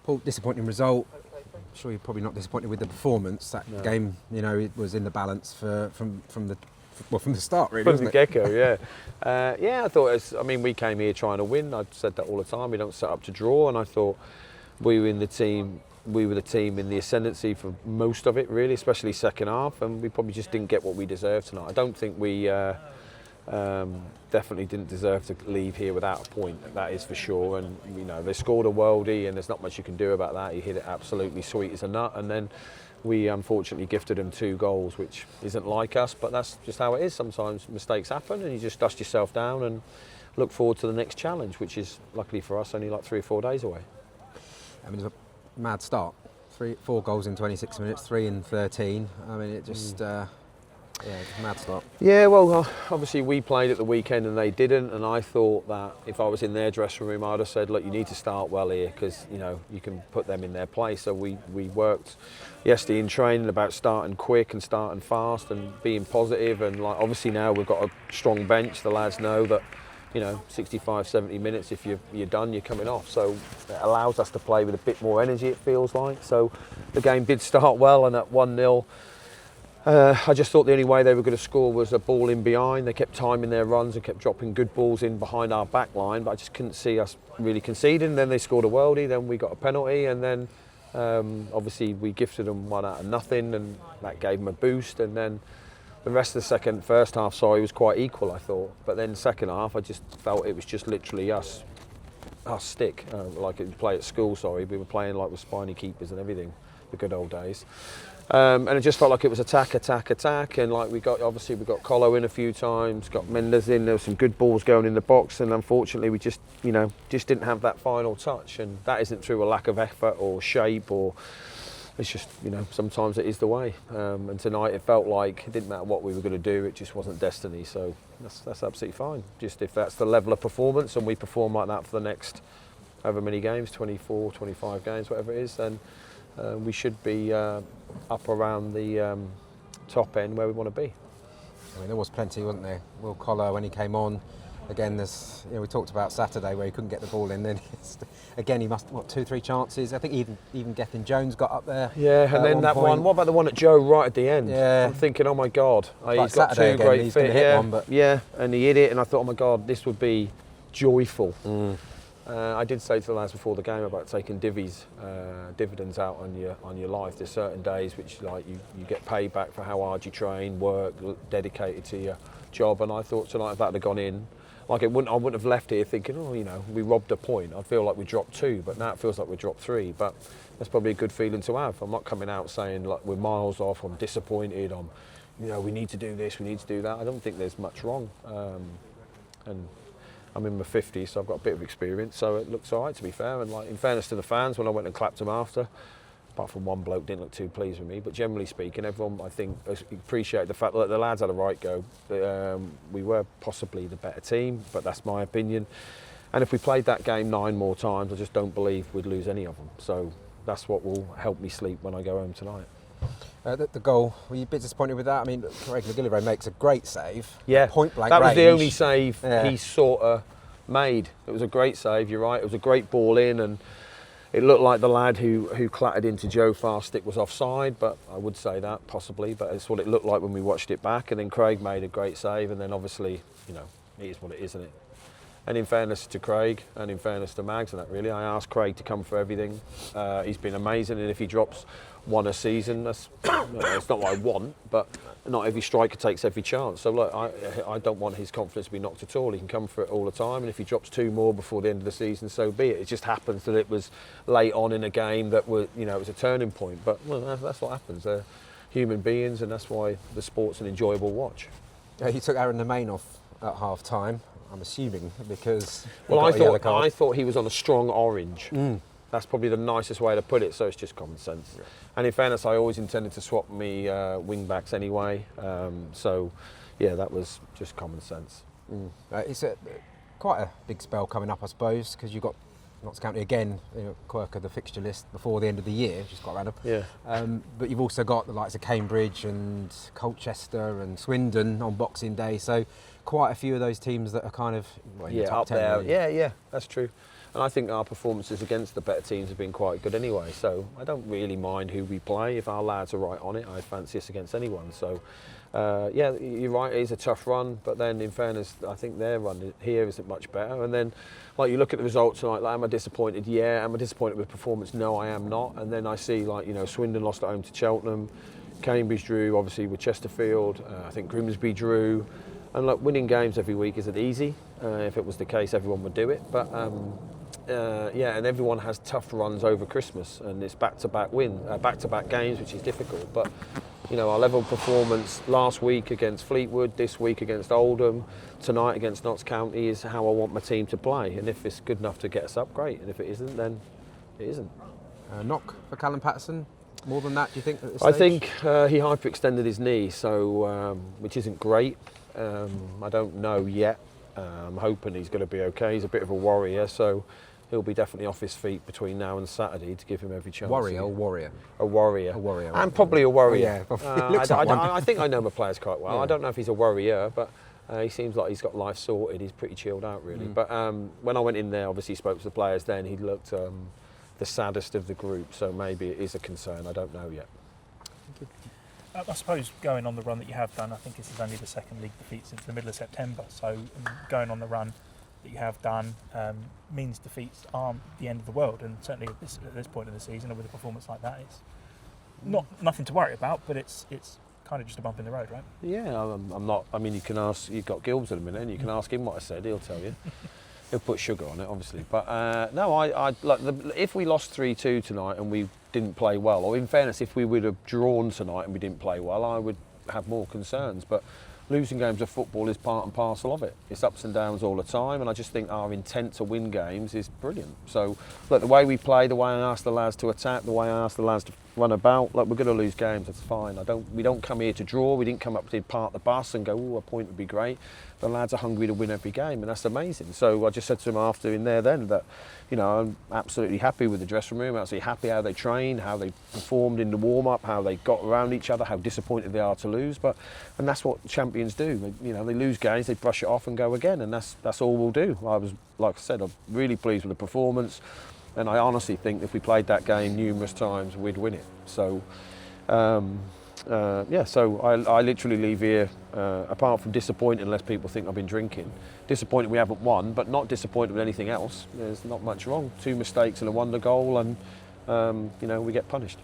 Paul, disappointing result. I'm sure you're probably not disappointed with the performance. That game, it was in the balance from the start, really, From wasn't the it? get-go, yeah. I thought, we came here trying to win. I've said that all the time. We don't set up to draw, and I thought we were the team in the ascendancy for most of it, really, especially second half, and we probably just didn't get what we deserved tonight. I don't think we definitely didn't deserve to leave here without a point, that is for sure. And they scored a worldie, and there's not much you can do about that. He hit it absolutely sweet as a nut, and then we unfortunately gifted him 2 goals, which isn't like us, but that's just how it is. Sometimes mistakes happen, and you just dust yourself down and look forward to the next challenge, which is, luckily for us, only like 3 or 4 days away. I mean, it was a mad start. 4 goals in 26 minutes, 3 in 13. I mean, it just, it was a mad start. Yeah, well, obviously we played at the weekend and they didn't, and I thought that if I was in their dressing room, I'd have said, look, you need to start well here, because you can put them in their place. So we worked yesterday in training about starting quick and starting fast and being positive, and obviously now we've got a strong bench. The lads know that 65, 70 minutes, if you're done, you're coming off. So it allows us to play with a bit more energy, it feels like. So the game did start well, and at 1-0, I just thought the only way they were going to score was a ball in behind. They kept timing their runs and kept dropping good balls in behind our back line, but I just couldn't see us really conceding. Then they scored a worldie, then we got a penalty, and then obviously we gifted them 1 out of nothing, and that gave them a boost. And then the rest of the first half, was quite equal, I thought. But then second half, I just felt it was just literally us stick, like we play at school. We were playing like with spiny keepers and everything, the good old days. And it just felt like it was attack, and we got Colo in a few times, got Mendes in. There were some good balls going in the box, and unfortunately we just didn't have that final touch. And that isn't through a lack of effort or shape, or it's just sometimes it is the way. And tonight it felt like it didn't matter what we were going to do, it just wasn't destiny. So that's absolutely fine. Just if that's the level of performance, and we perform like that for the next however many games, 24, 25 games, whatever it is, then we should be up around the top end where we want to be. I mean, there was plenty, wasn't there? Will Collar, when he came on, again, we talked about Saturday where he couldn't get the ball in. Then again, he must 2-3 chances. I think even Gethin Jones got up there. Yeah, and then that one. What about the one at Joe right at the end? Yeah, I'm thinking, oh my God, he's got Saturday 2 again, great he's fit. hit one, but and he hit it, and I thought, oh my God, this would be joyful. I did say to the lads before the game about taking dividends out on your life. There's certain days which you get paid back for how hard you train, work, dedicated to your job. And I thought tonight, if that had gone in, I wouldn't have left here thinking, we robbed a point. I feel like we dropped 2, but now it feels like we dropped 3. But that's probably a good feeling to have. I'm not coming out saying like we're miles off. I'm disappointed. We need to do this, we need to do that. I don't think there's much wrong. And I'm in my 50s, so I've got a bit of experience, so it looks all right, to be fair. And in fairness to the fans, when I went and clapped them after, apart from one bloke didn't look too pleased with me, but generally speaking, everyone, I think, appreciated the fact that the lads had a right go. We were possibly the better team, but that's my opinion. And if we played that game 9 more times, I just don't believe we'd lose any of them. So that's what will help me sleep when I go home tonight. The goal, were you a bit disappointed with that? I mean, Craig McGillivray makes a great save. Yeah, point blank that was range. the only save he sort of made. It was a great save, you're right. It was a great ball in, and it looked like the lad who clattered into Joe Farr's stick was offside, but I would say that, possibly, but it's what it looked like when we watched it back. And then Craig made a great save, and then obviously, it is what it is, isn't it? And in fairness to Craig, and in fairness to Mags and that really, I asked Craig to come for everything. He's been amazing, and if he drops 1 a season, that's it's not what I want, but not every striker takes every chance. So look, I don't want his confidence to be knocked at all. He can come for it all the time, and if he drops 2 more before the end of the season, so be it. It just happens that it was late on in a game that was, it was a turning point. But that's what happens. They're human beings, and that's why the sport's an enjoyable watch. You took Aaron Nemain off at half time, I'm assuming, because I thought he was on a strong orange. That's probably the nicest way to put it, so it's just common sense. Yeah. And in fairness, I always intended to swap me wing backs anyway, so yeah, that was just common sense. It's quite a big spell coming up, I suppose, because you've got Notts County again, quirk of the fixture list before the end of the year, which is quite random. Yeah. But you've also got the likes of Cambridge and Colchester and Swindon on Boxing Day, so quite a few of those teams that are kind of in the top 10. There. Really. Yeah, that's true. And I think our performances against the better teams have been quite good anyway. So I don't really mind who we play. If our lads are right on it, I fancy us against anyone. So yeah, you're right, it is a tough run. But then in fairness, I think their run here isn't much better. And then like you look at the results tonight, like, am I disappointed? Yeah. Am I disappointed with performance? No, I am not. And then I see, like, you know, Swindon lost at home to Cheltenham. Cambridge drew obviously with Chesterfield. I think Grimsby drew. And look, winning games every week isn't easy. If it was the case, everyone would do it. But yeah, and everyone has tough runs over Christmas, and it's back-to-back games, which is difficult. But you know, our level of performance last week against Fleetwood, this week against Oldham, tonight against Notts County is how I want my team to play. And if it's good enough to get us up, great. And if it isn't, then it isn't. Knock for Callum Patterson. More than that, do you think? At this I stage? think he hyperextended his knee, so which isn't great. I don't know yet. I'm hoping he's going to be okay. He's a bit of a warrior, so he'll be definitely off his feet between now and Saturday to give him every chance. Warrior or warrior? A warrior. A warrior. And probably a warrior. Oh, yeah, looks like one. I think I know my players quite well. Yeah. I don't know if he's a warrior, but he seems like he's got life sorted. He's pretty chilled out, really. But when I went in there, obviously spoke to the players then, he looked the saddest of the group, so maybe it is a concern. I don't know yet. I suppose going on the run that you have done, I think this is only the second league defeat since the middle of September, so going on the run that you have done means defeats aren't the end of the world, and certainly at this point in the season, and with a performance like that, it's nothing to worry about, but it's kind of just a bump in the road, right? Yeah, I'm not. I mean, you can ask. You've got Gilbs in a minute, and you can ask him what I said. He'll tell you. He'll put sugar on it, obviously. But no, I like if we lost 3-2 tonight and we didn't play well, or in fairness, if we would have drawn tonight and we didn't play well, I would have more concerns. But losing games of football is part and parcel of it. It's ups and downs all the time, and I just think our intent to win games is brilliant. So, look, the way we play, the way I ask the lads to attack, the way I ask the lads to run about, look, we're going to lose games, that's fine. We don't come here to draw, we didn't come up to park the bus and go, oh, a point would be great. The lads are hungry to win every game, and that's amazing. So I just said to them after in there then that, you know, I'm absolutely happy with the dressing room, absolutely happy how they trained, how they performed in the warm-up, how they got around each other, how disappointed they are to lose. And that's what champions do. They lose games, they brush it off and go again, and that's all we'll do. Like I said, I'm really pleased with the performance, and I honestly think if we played that game numerous times, we'd win it. So, yeah, so I literally leave here, apart from disappointed, unless people think I've been drinking, disappointed we haven't won, but not disappointed with anything else. There's not much wrong. 2 mistakes and a wonder goal, and we get punished.